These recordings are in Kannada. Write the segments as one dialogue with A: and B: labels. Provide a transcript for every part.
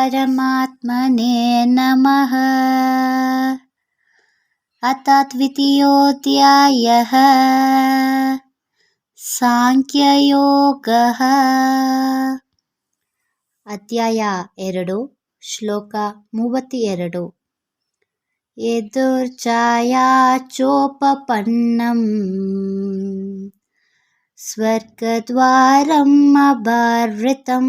A: परमात्मने नमः। अथ द्वितीयोऽध्यायः ಸಾಂಖ್ಯಯೋಗಃ. ಅಧ್ಯಾಯ 2 ಶ್ಲೋಕ 32. ಯದುರ್ಛಾಯಾಚೋಪಪನ್ನಂ ಸ್ವರ್ಗದ್ವಾರಂ ಅಭಾವೃತಂ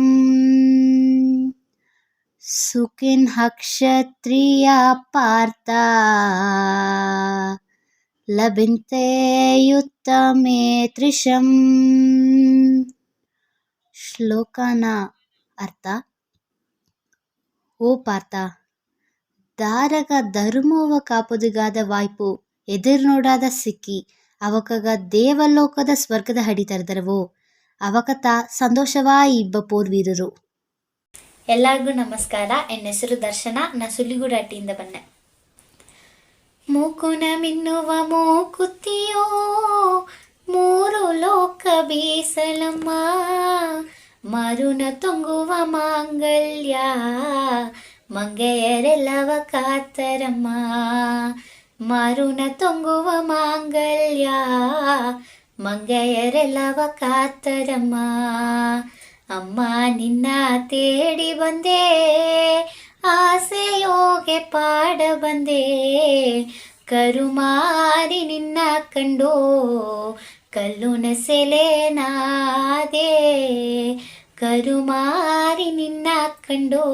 A: ಸುಖಿನಃ ಕ್ಷತ್ರಿಯಾ ಪಾರ್ಥ ಲಭಂತೆ ಉತ್ತಮೇ ತ್ರಿಶಂ. ಶ್ಲೋಕನ ಅರ್ಥ: ಓ ಪಾರ್ಥ, ದಾರಗ ಧರ್ಮೋವ ಕಾಪುದಿಗಾದ ವಾಯ್ಪು ಎದುರುನೋಡಾದ ಸಿಕ್ಕಿ ಅವಕಗ ದೇವಲೋಕದ ಸ್ವರ್ಗದ ಹಡಿ ತರದರವೋ ಅವಕತ ಸಂತೋಷವಾಯಿ ಇಬ್ಬ ಪೋರ್ವೀರರು.
B: ಎಲ್ಲರಿಗೂ ನಮಸ್ಕಾರ. ನನ್ನ ಹೆಸರು ದರ್ಶನ. ನಾ ಸುಲಿಗುಡಾಟಿಯಿಂದ ಬಂದೆ. ಮೂಕುನ ಮಿನ್ನುವ ಮೂಕುತಿಯೋ ಮೂರು ಲೋಕ ಬೀಸಲಮ್ಮ, ಮರುನ ತೊಂಗುವ ಮಾಂಗಲ್ಯ ಮಂಗೆಯರೆಲ್ಲವ ಕಾತರಮ್ಮ. ಮರುನ ತೊಂಗುವ ಮಾಂಗಲ್ಯ ಮಂಗೆಯರೆಲ್ಲವ ಕಾತರಮ್ಮ. ಅಮ್ಮ ನಿನ್ನ ತೇಡಿ ಬಂದೆ, ಆಸೆಯೋಗೆ ಪಾಡ ಬಂದೆ. ಕರುಮಾರಿ ನಿನ್ನ ಕಂಡೋ ಕಲ್ಲುನ ಸೆಲೆನಾದೆ. ಕರುಮಾರಿ ನಿನ್ನ ಕಂಡೋ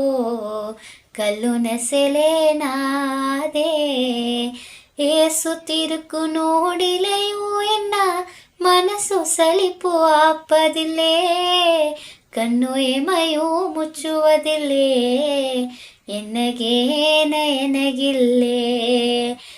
B: ಕಲ್ಲುನ ಸೆಲೆನಾದೆ. ಏಸು ತಿರುಕು ನೋಡಿಲೆಯೂ ಎನ್ನ ಮನಸ್ಸು ಸಲಿಪು ಆಪದಿಲ್ಲೇ. ಕಣ್ಣು ಎಮಯೂ ಮುಚ್ಚುವುದಿಲ್ಲೇ, ಎನಗೇನ ಎನಗಿಲ್ಲೇ.